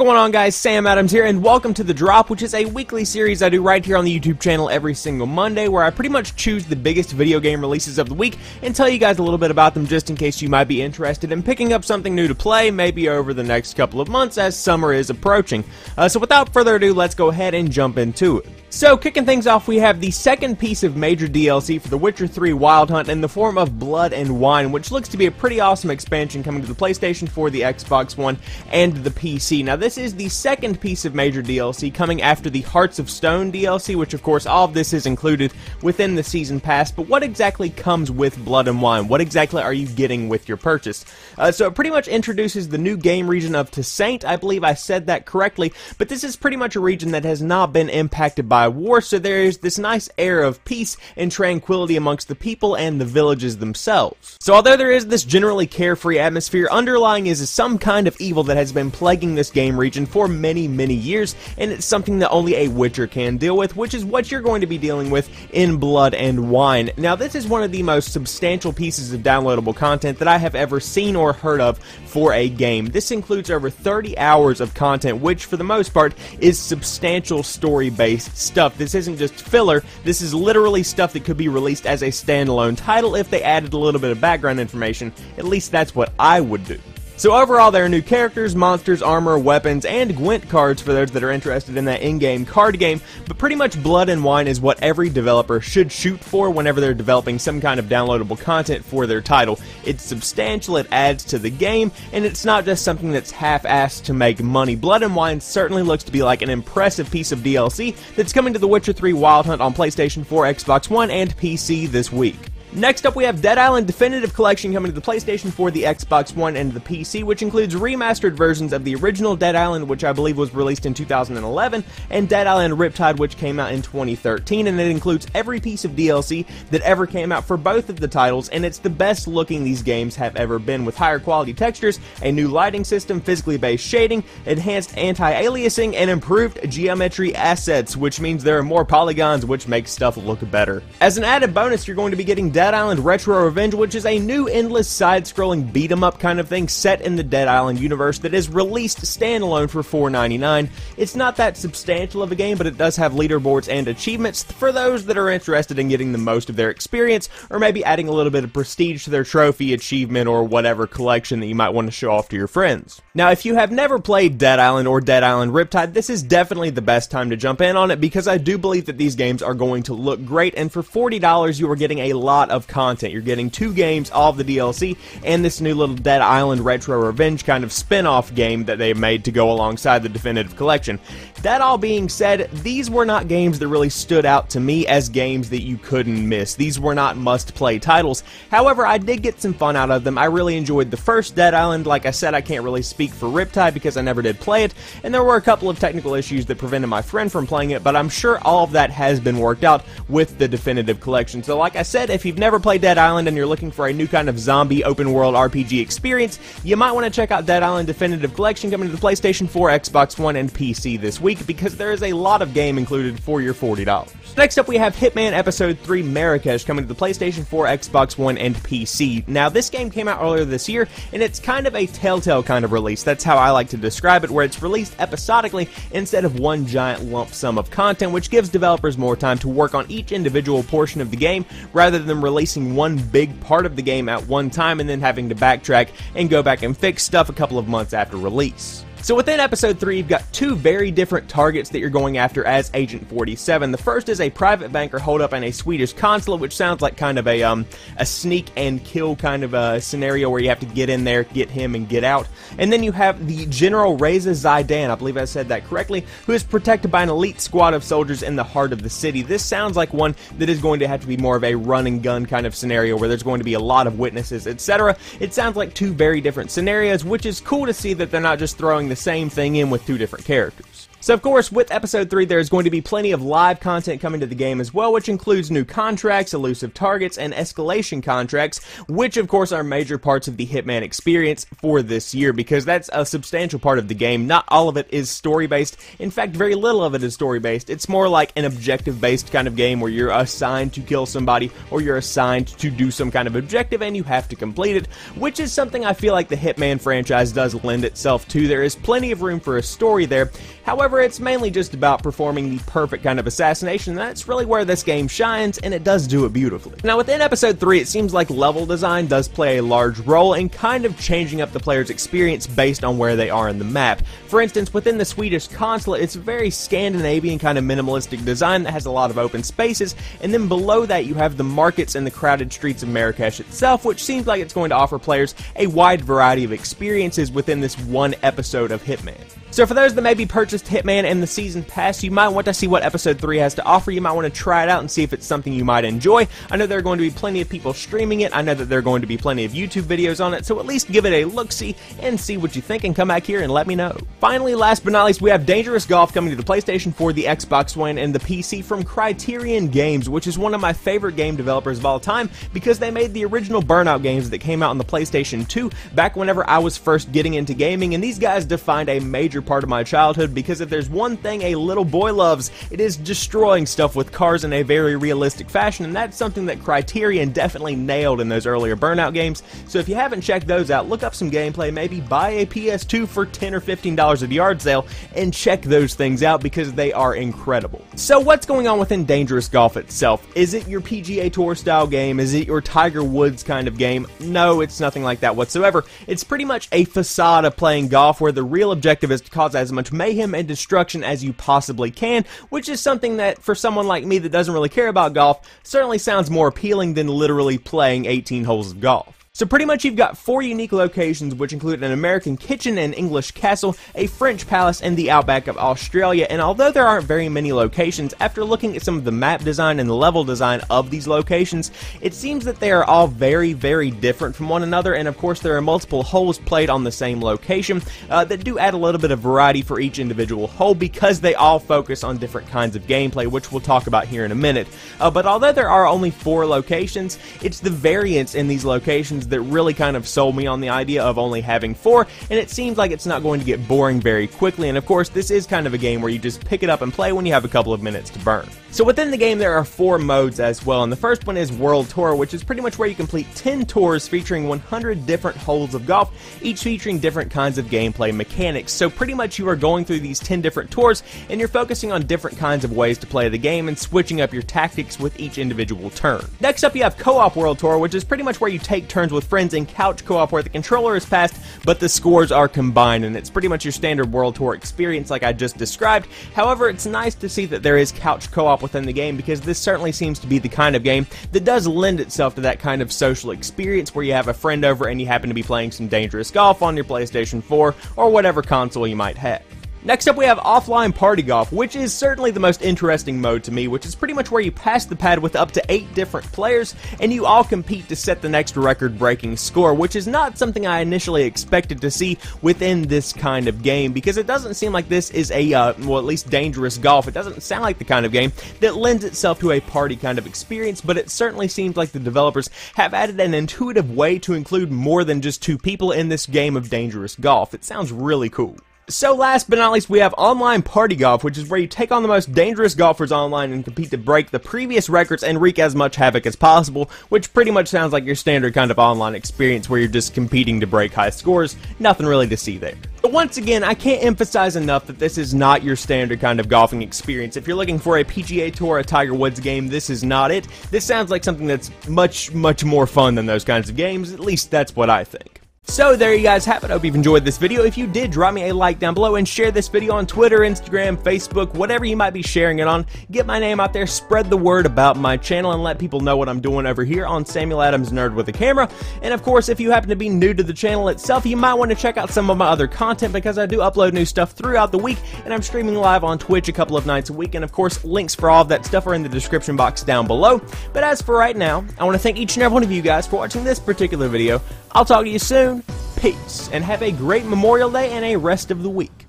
going on, guys? Sam Adams here, and welcome to The Drop, which is a weekly series I do right here on the YouTube channel every single Monday, where I pretty much choose the biggest video game releases of the week and tell you guys a little bit about them just in case you might be interested in picking up something new to play, maybe over the next couple of months as summer is approaching. So without further ado, let's go ahead and jump into it. So, kicking things off, we have the second piece of major DLC for The Witcher 3 Wild Hunt in the form of Blood and Wine, which looks to be a pretty awesome expansion coming to the PlayStation 4, the Xbox One, and the PC. Now, this is the second piece of major DLC coming after the Hearts of Stone DLC, which of course all of this is included within the Season Pass, but what exactly comes with Blood and Wine? What exactly are you getting with your purchase? So it pretty much introduces the new game region of Toussaint. I believe I said that correctly, but this is pretty much a region that has not been impacted by war, so there's this nice air of peace and tranquility amongst the people and the villages themselves. So although there is this generally carefree atmosphere, underlying is some kind of evil that has been plaguing this game region for many years, and it's something that only a Witcher can deal with, which is what you're going to be dealing with in Blood and Wine. Now, this is one of the most substantial pieces of downloadable content that I have ever seen or heard of for a game. This includes over 30 hours of content, which for the most part is substantial story-based stuff. This isn't just filler, this is literally stuff that could be released as a standalone title if they added a little bit of background information. At least that's what I would do. So overall, there are new characters, monsters, armor, weapons, and Gwent cards for those that are interested in that in-game card game, but pretty much Blood and Wine is what every developer should shoot for whenever they're developing some kind of downloadable content for their title. It's substantial, it adds to the game, and it's not just something that's half-assed to make money. Blood and Wine certainly looks to be like an impressive piece of DLC that's coming to The Witcher 3 Wild Hunt on PlayStation 4, Xbox One, and PC this week. Next up, we have Dead Island Definitive Collection coming to the PlayStation 4, the Xbox One, and the PC, which includes remastered versions of the original Dead Island, which I believe was released in 2011, and Dead Island Riptide, which came out in 2013, and it includes every piece of DLC that ever came out for both of the titles, and it's the best looking these games have ever been, with higher quality textures, a new lighting system, physically based shading, enhanced anti-aliasing, and improved geometry assets, which means there are more polygons, which makes stuff look better. As an added bonus, you're going to be getting Dead Island Retro Revenge, which is a new endless side-scrolling beat-em-up kind of thing set in the Dead Island universe that is released standalone for $4.99. It's not that substantial of a game, but it does have leaderboards and achievements for those that are interested in getting the most of their experience, or maybe adding a little bit of prestige to their trophy, achievement, or whatever collection that you might want to show off to your friends. Now, if you have never played Dead Island or Dead Island Riptide, this is definitely the best time to jump in on it, because I do believe that these games are going to look great, and for $40 you are getting a lot of content. You're getting 2 games, all of the DLC, and this new little Dead Island Retro Revenge kind of spin-off game that they made to go alongside the Definitive Collection. That all being said, these were not games that really stood out to me as games that you couldn't miss. These were not must-play titles. However, I did get some fun out of them. I really enjoyed the first Dead Island. Like I said, I can't really speak for Riptide because I never did play it, and there were a couple of technical issues that prevented my friend from playing it, but I'm sure all of that has been worked out with the Definitive Collection. So like I said, if you've never played Dead Island and you're looking for a new kind of zombie open-world RPG experience, you might want to check out Dead Island Definitive Collection coming to the PlayStation 4, Xbox One, and PC this week, because there is a lot of game included for your $40. Next up, we have Hitman Episode 3 Marrakesh coming to the PlayStation 4, Xbox One, and PC. Now, this game came out earlier this year, and it's kind of a telltale kind of release. That's how I like to describe it, where it's released episodically instead of one giant lump sum of content, which gives developers more time to work on each individual portion of the game, rather than releasing one big part of the game at one time and then having to backtrack and go back and fix stuff a couple of months after release. So within Episode 3, you've got 2 very different targets that you're going after as Agent 47. The first is a private banker holed up in a Swedish consulate, which sounds like kind of a sneak and kill kind of a scenario where you have to get in there, get him, and get out. And then you have the General Reza Zaidan, I believe I said that correctly, who is protected by an elite squad of soldiers in the heart of the city. This sounds like one that is going to have to be more of a run-and-gun kind of scenario where there's going to be a lot of witnesses, etc. It sounds like 2 very different scenarios, which is cool to see that they're not just throwing the same thing in with 2 different characters. So of course, with episode 3, there's going to be plenty of live content coming to the game as well, which includes new contracts, elusive targets, and escalation contracts, which of course are major parts of the Hitman experience for this year, because that's a substantial part of the game. Not all of it is story-based. In fact, very little of it is story-based. It's more like an objective-based kind of game where you're assigned to kill somebody, or you're assigned to do some kind of objective, and you have to complete it, which is something I feel like the Hitman franchise does lend itself to. There is plenty of room for a story there. However, it's mainly just about performing the perfect kind of assassination, and that's really where this game shines, and it does do it beautifully. Now, within episode 3, it seems like level design does play a large role in kind of changing up the player's experience based on where they are in the map. For instance, within the Swedish consulate, it's a very Scandinavian kind of minimalistic design that has a lot of open spaces, and then below that you have the markets and the crowded streets of Marrakesh itself, which seems like it's going to offer players a wide variety of experiences within this one episode of Hitman. So for those that maybe purchased Hitman and the Season Pass, you might want to see what Episode 3 has to offer. You might want to try it out and see if it's something you might enjoy. I know there are going to be plenty of people streaming it. I know that there are going to be plenty of YouTube videos on it, so at least give it a look-see and see what you think, and come back here and let me know. Finally, last but not least, we have Dangerous Golf coming to the PlayStation 4, the Xbox One, and the PC from Criterion Games, which is one of my favorite game developers of all time, because they made the original Burnout games that came out on the PlayStation 2 back whenever I was first getting into gaming, and these guys defined a major part of my childhood, because if there's one thing a little boy loves, it is destroying stuff with cars in a very realistic fashion, and that's something that Criterion definitely nailed in those earlier Burnout games. So if you haven't checked those out, look up some gameplay, maybe buy a PS2 for $10 or $15 at the yard sale, and check those things out, because they are incredible. So what's going on within Dangerous Golf itself? Is it your PGA Tour style game? Is it your Tiger Woods kind of game? No, it's nothing like that whatsoever. It's pretty much a facade of playing golf, where the real objective is to cause as much mayhem and destruction as you possibly can, which is something that, for someone like me that doesn't really care about golf, certainly sounds more appealing than literally playing 18 holes of golf. So pretty much you've got 4 unique locations, which include an American kitchen, an English castle, a French palace, and the outback of Australia. And although there aren't very many locations, after looking at some of the map design and the level design of these locations, it seems that they are all very, very different from one another. And of course there are multiple holes played on the same location that do add a little bit of variety for each individual hole, because they all focus on different kinds of gameplay, which we'll talk about here in a minute. But although there are only 4 locations, it's the variance in these locations that really kind of sold me on the idea of only having 4, and it seems like it's not going to get boring very quickly. And of course this is kind of a game where you just pick it up and play when you have a couple of minutes to burn. So within the game there are 4 modes as well, and the first one is World Tour, which is pretty much where you complete 10 tours featuring 100 different holes of golf, each featuring different kinds of gameplay mechanics. So pretty much you are going through these 10 different tours, and you're focusing on different kinds of ways to play the game and switching up your tactics with each individual turn. Next up you have Co-op World Tour, which is pretty much where you take turns with friends in couch co-op, where the controller is passed but the scores are combined, and it's pretty much your standard World Tour experience like I just described. However, it's nice to see that there is couch co-op within the game, because this certainly seems to be the kind of game that does lend itself to that kind of social experience where you have a friend over and you happen to be playing some Dangerous Golf on your PlayStation 4 or whatever console you might have. Next up we have Offline Party Golf, which is certainly the most interesting mode to me, which is pretty much where you pass the pad with up to 8 different players, and you all compete to set the next record-breaking score, which is not something I initially expected to see within this kind of game, because it doesn't seem like this is a, well, at least Dangerous Golf. It doesn't sound like the kind of game that lends itself to a party kind of experience, but it certainly seems like the developers have added an intuitive way to include more than just 2 people in this game of Dangerous Golf. It sounds really cool. So last but not least, we have Online Party Golf, which is where you take on the most dangerous golfers online and compete to break the previous records and wreak as much havoc as possible, which pretty much sounds like your standard kind of online experience where you're just competing to break high scores. Nothing really to see there. But once again, I can't emphasize enough that this is not your standard kind of golfing experience. If you're looking for a PGA Tour, a Tiger Woods game, this is not it. This sounds like something that's much, much more fun than those kinds of games. At least that's what I think. So there you guys have it. I hope you've enjoyed this video. If you did, drop me a like down below and share this video on Twitter, Instagram, Facebook, whatever you might be sharing it on. Get my name out there, spread the word about my channel, and let people know what I'm doing over here on Samuel Adams Nerd with a Camera. And of course, if you happen to be new to the channel itself, you might want to check out some of my other content, because I do upload new stuff throughout the week, and I'm streaming live on Twitch a couple of nights a week. And of course, links for all of that stuff are in the description box down below. But as for right now, I want to thank each and every one of you guys for watching this particular video. I'll talk to you soon. Peace, and have a great Memorial Day and a rest of the week.